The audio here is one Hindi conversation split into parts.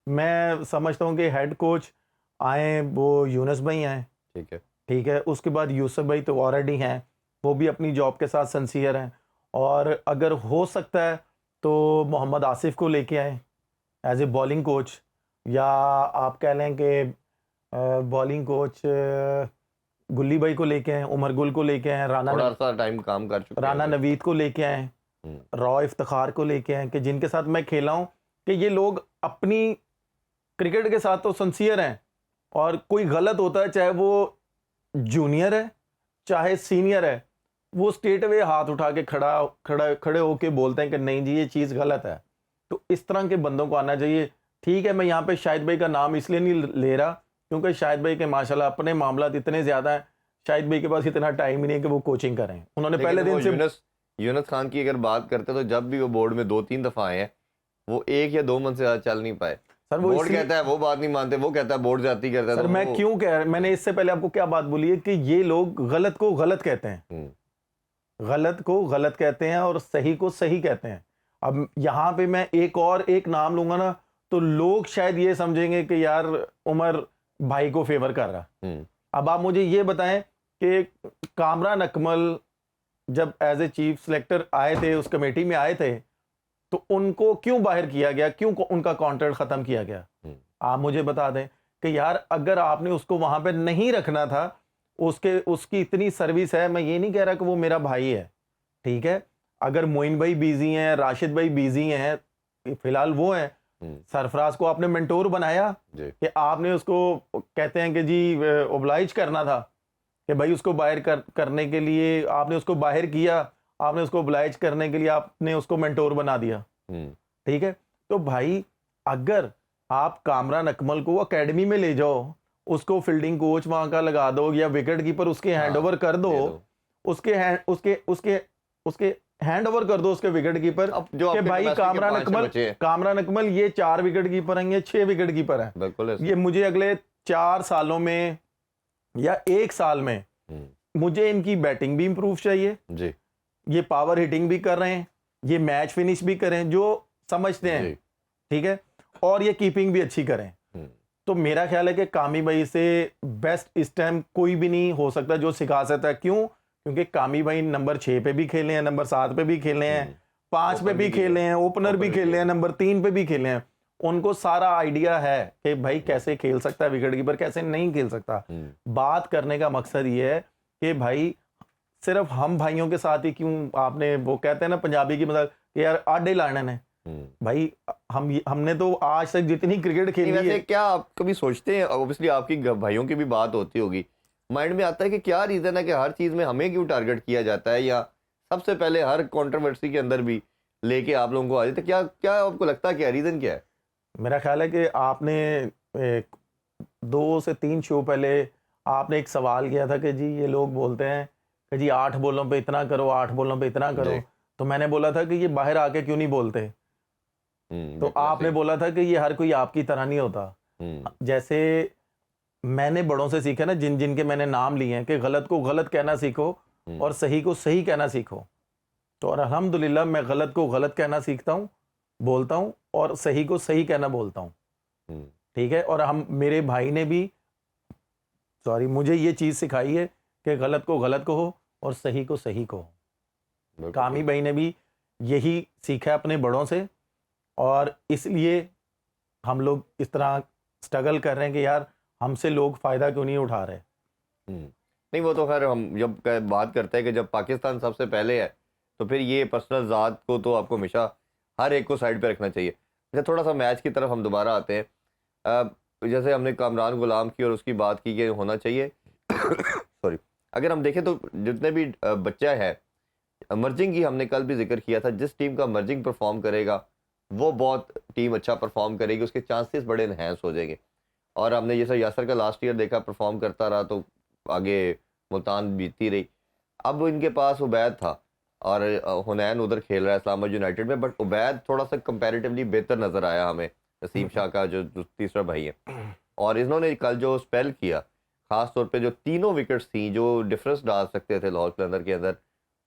मैं समझता हूँ कि हेड कोच आए वो यूनुस भाई आए, ठीक है। उसके बाद यूसुफ भाई तो ऑलरेडी हैं, वो भी अपनी जॉब के साथ सिंसियर हैं। और अगर हो सकता है तो मोहम्मद आसिफ को लेके आए एज ए बॉलिंग कोच, या आप कह लें कि बॉलिंग कोच गुल्ली भाई को लेके आए, उमर गुल को लेके आए, थोड़ा सा टाइम काम कर चुके राना हैं, नवीद को लेके आए, रॉ इफ्तिखार को लेके आए, कि जिनके साथ मैं खेला हूँ कि ये लोग अपनी क्रिकेट के साथ तो सिंसियर हैं, और कोई गलत होता है चाहे वो जूनियर है चाहे सीनियर है, वो स्ट्रेट अवे हाथ उठा के खड़े होके बोलते हैं कि नहीं जी ये चीज़ गलत है। तो इस तरह के बंदों को आना चाहिए। ठीक है, मैं यहाँ पे शाहिद भाई का नाम इसलिए नहीं ले रहा क्योंकि शाहिद भाई के माशाल्लाह अपने मामला इतने ज़्यादा हैं, शाहिद भाई के पास इतना टाइम ही नहीं है कि वो कोचिंग करें। उन्होंने पहले दिन से यूनुस खान की अगर बात करते तो जब भी वो बोर्ड में 2-3 दफा आए हैं, वो 1 या 2 मंथ से ज्यादा चल नहीं पाए। सर वो बोर्ड कहता है वो बात नहीं मानते, वो कहता है बोर्ड जाती करता है। सर मैं क्यों कह रहा, मैंने इससे पहले आपको क्या बात बोली है कि ये लोग गलत को गलत कहते हैं, गलत को गलत कहते हैं और सही को सही कहते हैं। अब यहाँ पे मैं एक नाम लूंगा ना तो लोग शायद ये समझेंगे कि यार उमर भाई को फेवर कर रहा। अब आप मुझे ये बताएं कि कामरान अकमल जब एज ए चीफ सिलेक्टर आए थे, उस कमेटी में आए थे, तो उनको क्यों बाहर किया गया, क्यों उनका कॉन्ट्रैक्ट खत्म किया गया? आप मुझे बता दें कि यार अगर आपने उसको वहां पे नहीं रखना था, उसकी इतनी सर्विस है, मैं ये नहीं कह रहा कि वो मेरा भाई है, ठीक है। अगर मोइन भाई बिजी हैं, राशिद भाई बिजी हैं, फिलहाल वो हैं, सरफराज को आपने मेंटोर बनाया कि आपने उसको कहते हैं कि जी ओब्लाइज करना था कि भाई उसको बाहर करने के लिए आपने उसको बाहर किया, आपने उसको ओब्लाइज करने के लिए आपने उसको मेंटोर बना दिया, ठीक है। तो भाई अगर आप कामरान अकमल को एकेडमी में ले जाओ, उसको फील्डिंग कोच वहां का लगा दो या विकेट कीपर उसके हैंडओवर कर दो, उसके हैंडओवर कर दो उसके विकेट कीपर के भाई कामरान अकमल ये 4 विकेट कीपर हैं, ये 6 विकेट कीपर हैं, ये मुझे अगले 4 सालों में या 1 साल में मुझे इनकी बैटिंग भी इंप्रूव चाहिए जी, ये पावर हिटिंग भी कर रहे हैं, ये मैच फिनिश भी करें जो समझते हैं, ठीक है, और ये कीपिंग भी अच्छी करें। तो मेरा ख्याल है कि कामी भाई से बेस्ट इस टाइम कोई भी नहीं हो सकता जो सिखा सकता है। क्यों? क्योंकि कामी भाई नंबर 6 पे भी खेले हैं, नंबर 7 पे भी खेले हैं, 5 पे भी खेले हैं, ओपनर भी खेले हैं, नंबर 3 पे भी खेले हैं। उनको सारा आइडिया है कि भाई कैसे खेल सकता है विकेट कीपर, कैसे नहीं खेल सकता। बात करने का मकसद ये है कि भाई सिर्फ हम भाइयों के साथ ही क्यों, आपने वो कहते हैं ना पंजाबी की मतलब कि यार आडे लाने है भाई, हमने तो आज तक जितनी क्रिकेट खेली है। क्या आप कभी सोचते हैं, ऑब्वियसली आपकी भाइयों की भी बात होती होगी, माइंड में आता है कि क्या रीजन है कि हर चीज में हमें क्यों टारगेट किया जाता है, या सबसे पहले हर कंट्रोवर्सी के अंदर भी लेके आप लोगों को आ जाते, क्या क्या आपको लगता है, क्या रीजन क्या है? मेरा ख्याल है कि आपने 2 से 3 शो पहले आपने एक सवाल किया था कि जी ये लोग बोलते हैं कि जी 8 बॉलों पे इतना करो, 8 बॉलों पे इतना करो, तो मैंने बोला था कि ये बाहर आके क्यों नहीं बोलते, तो आपने बोला था कि ये हर कोई आपकी तरह नहीं होता। जैसे मैंने बड़ों से सीखा ना, जिन जिन के मैंने नाम लिए हैं कि गलत को गलत कहना सीखो और सही को सही कहना सीखो, तो और अल्हम्दुलिल्लाह मैं गलत को गलत कहना सीखता हूँ, बोलता हूँ, और सही को सही कहना बोलता हूँ, ठीक है। और हम मेरे भाई ने भी मुझे ये चीज़ सिखाई है कि गलत को गलत कहो और सही को सही कहो। कामी भाई ने भी यही सीखा अपने बड़ों से, और इसलिए हम लोग इस तरह स्ट्रगल कर रहे हैं कि यार हमसे लोग फ़ायदा क्यों नहीं उठा रहे। नहीं वो तो खैर हम जब बात करते हैं कि जब पाकिस्तान सबसे पहले है तो फिर ये पर्सनल ज़ात को तो आपको हमेशा हर एक को साइड पे रखना चाहिए। जैसे थोड़ा सा मैच की तरफ हम दोबारा आते हैं, जैसे हमने कामरान गुलाम की और उसकी बात की कि होना चाहिए सॉरी, अगर हम देखें तो जितने भी बच्चा है मर्जिंग की, हमने कल भी जिक्र किया था, जिस टीम का मर्जिंग परफॉर्म करेगा वो बहुत टीम अच्छा परफॉर्म करेगी, उसके चांसेस बड़े इन्हेंस हो जाएंगे। और हमने जैसा यासर का लास्ट ईयर देखा, परफॉर्म करता रहा तो आगे मुल्तान बीतती रही। अब इनके पास उबैद था और हुनैन उधर खेल रहा है इस्लामाबाद यूनाइटेड में, बट उबैद थोड़ा सा कंपैरेटिवली बेहतर नज़र आया हमें, नसीम शाह का जो तीसरा भाई है। और इन्होंने कल जो स्पेल किया, ख़ास तौर पे जो तीनों विकेट्स थी जो डिफरेंस डाल सकते थे लाहौर कलंदर के अंदर,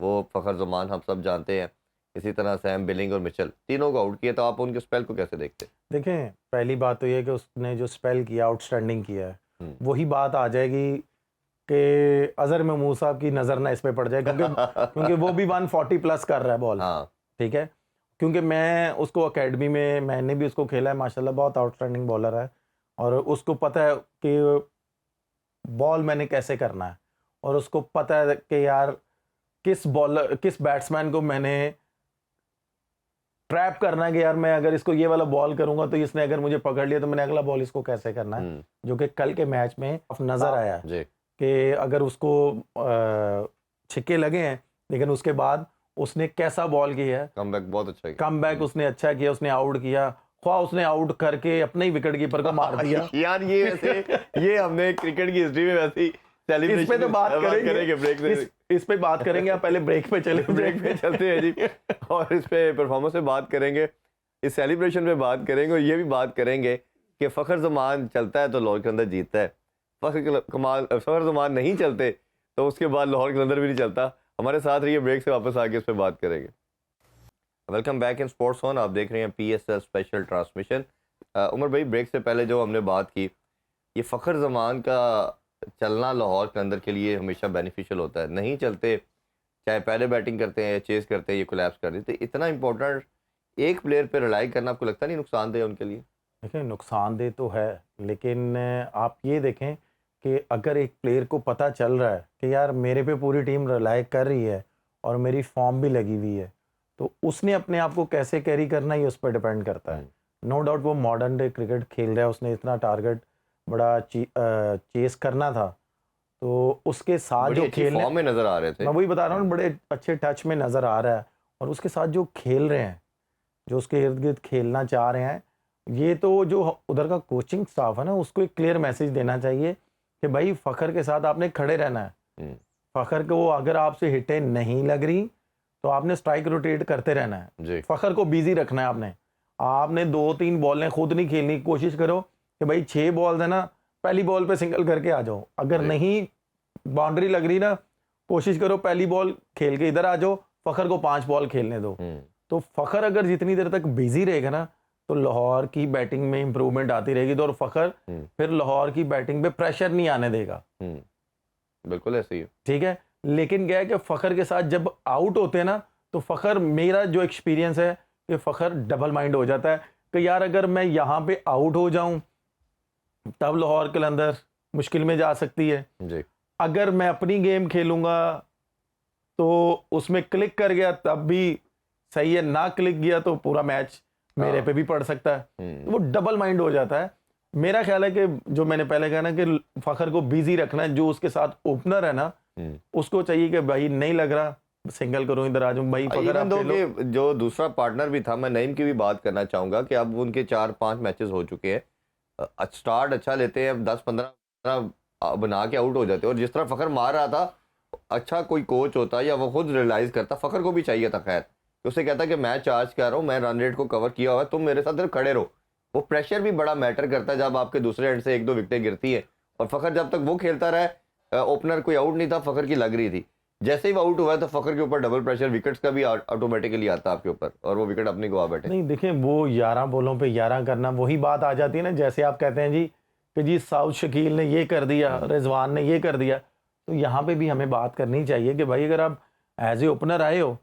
वो फ़खर ज़मान हम सब जानते हैं इसी तरह सैम, बिलिंग और मिचेल, तीनों को आउट किया, तो आप उनके स्पेल को कैसे देखते हैं? देखें, पहली बात तो ये है कि उसने जो स्पेल किया आउटस्टैंडिंग किया है, हम्म। वही बात आ जाएगी कि अजहर महमूद साहब की नज़र ना इस पे पड़ जाए, क्योंकि वो भी 140 प्लस कर रहा है बॉल। हाँ, ठीक है, क्योंकि मैं उसको एकेडमी में मैंने भी उसको खेला है, माशाल्लाह बहुत आउटस्टैंडिंग बॉलर है, और उसको पता है कि बॉल मैंने कैसे करना है, और उसको पता है कि यार किस बैट्समैन को मैंने ट्रैप करना है, कि यार मैं अगर इसको ये वाला बॉल करूंगा तो इसने अगर मुझे पकड़ लिया तो मैंने अगला बॉल इसको कैसे करना है, जो कि कल के मैच में नजर आया जी। कि अगर उसको छिक्के लगे हैं, लेकिन उसके बाद उसने कैसा बॉल किया है, कमबैक बहुत अच्छा किया। कमबैक उसने अच्छा किया, उसने आउट किया, ख्वाह उसने आउट करके अपने ही विकेट कीपर को मार दिया। यार ये वैसे ये हमने क्रिकेट की हिस्ट्री में वैसी इस पे तो बात करेंगे, ब्रेक से इस पे बात करेंगे, आप पहले ब्रेक पे चले, ब्रेक पे चलते हैं जी, और इस पे परफॉर्मेंस पे बात करेंगे, इस सेलिब्रेशन पे बात करेंगे, और ये भी बात करेंगे कि फखर जमान चलता है तो लाहौर के अंदर जीतता है, फखर जमान नहीं चलते तो उसके बाद लाहौर के अंदर भी नहीं चलता। हमारे साथ रहिए, ब्रेक से वापस आके इस पे बात करेंगे। Welcome back in sports on, आप देख रहे हैं PSL स्पेशल ट्रांसमिशन। उमर भाई, ब्रेक से पहले जो हमने बात की, ये फ़खर ज़मान का चलना लाहौर के अंदर के लिए हमेशा बेनिफिशियल होता है, नहीं चलते चाहे पहले बैटिंग करते हैं या चेस करते हैं, ये कोलैप्स कर देते, इतना इंपॉर्टेंट एक प्लेयर पे रिलाई करना आपको लगता नहीं नुकसानदेह है उनके लिए? देखिए, नुकसानदेह तो है, लेकिन आप ये देखें कि अगर एक प्लेयर को पता चल रहा है कि यार मेरे पे पूरी टीम रिलाई कर रही है और मेरी फॉर्म भी लगी हुई है, तो उसने अपने आप को कैसे कैरी करना ही उस पर डिपेंड करता है। नो डाउट वो मॉडर्न डे क्रिकेट खेल रहा है, उसने इतना टारगेट बड़ा चेस करना था, तो उसके साथ बड़ी जो अच्छी खेलने, फॉर्म में नजर आ रहे थे। मैं वही बता रहा हूँ, बड़े अच्छे टच में नज़र आ रहा है, और उसके साथ जो खेल रहे हैं, जो उसके इर्द गिर्द खेलना चाह रहे हैं, ये तो जो उधर का कोचिंग स्टाफ है ना, उसको एक क्लियर मैसेज देना चाहिए कि भाई फ़खर के साथ आपने खड़े रहना है। फ़खर को अगर आपसे हिटें नहीं लग रही तो आपने स्ट्राइक रोटेट करते रहना है जी। फ़खर को बिजी रखना है आपने 2-3 बॉलें खुद नहीं खेलनी, कोशिश करो कि भाई 6 बॉल है ना, पहली बॉल पे सिंगल करके आ जाओ, अगर नहीं बाउंड्री लग रही ना, कोशिश करो पहली बॉल खेल के इधर आ जाओ, फ़खर को 5 बॉल खेलने दो। तो फ़खर अगर जितनी देर तक बिजी रहेगा ना, तो लाहौर की बैटिंग में इंप्रूवमेंट आती रहेगी, तो और फ़खर फिर लाहौर की बैटिंग पे प्रेशर नहीं आने देगा। बिल्कुल ऐसे ही। ठीक है, लेकिन क्या है कि फ़खर के साथ जब आउट होते हैं ना, तो फ़खर, मेरा जो एक्सपीरियंस है कि फ़खर डबल माइंड हो जाता है कि यार अगर मैं यहाँ पे आउट हो जाऊं तब लाहौर के अंदर मुश्किल में जा सकती है जी। अगर मैं अपनी गेम खेलूंगा तो उसमें क्लिक कर गया तब भी सही है, ना क्लिक गया तो पूरा मैच मेरे पे भी पड़ सकता है, तो वो डबल माइंड हो जाता है। मेरा ख्याल है कि जो मैंने पहले कहा ना कि फ़खर को बिजी रखना है, जो उसके साथ ओपनर है ना, उसको चाहिए कि भाई नहीं लग रहा, सिंगल करो, इधर आ जाऊं भाई फ़खर आप खेलो। जो दूसरा पार्टनर भी था, मैं नईम की भी बात करना चाहूंगा कि अब उनके 4-5 मैचेस हो चुके हैं, स्टार्ट अच्छा लेते हैं, 10-15 बना के आउट हो जाते हैं, और जिस तरह फ़खर मार रहा था, अच्छा कोई कोच होता या वो खुद रियलाइज करता, फ़खर को भी चाहिए था खैर, उससे कहता कि मैं चार्ज कर रहा हूँ, मैं रन रेट को कवर किया हुआ है, तुम मेरे साथ सिर्फ खड़े रहो। वो प्रेशर भी बड़ा मैटर करता है जब आपके दूसरे एंड से 1-2 विकेटें गिरती है, और फ़खर जब तक वो खेलता रहा, ओपनर कोई आउट नहीं था, फ़खर की लग रही थी, जैसे ही वो आउट हुआ है तो फ़खर के ऊपर डबल प्रेशर विकेट्स का भी ऑटोमेटिकली आता है आपके ऊपर, और वो विकेट अपनी गवा बैठे। नहीं देखें, वो 11 बॉलों पे 11 करना, वही बात आ जाती है ना, जैसे आप कहते हैं जी कि जी साउथ शकील ने ये कर दिया, रिजवान ने ये कर दिया, तो यहाँ पे भी हमें बात करनी चाहिए कि भाई अगर आप एज ए ओपनर आए हो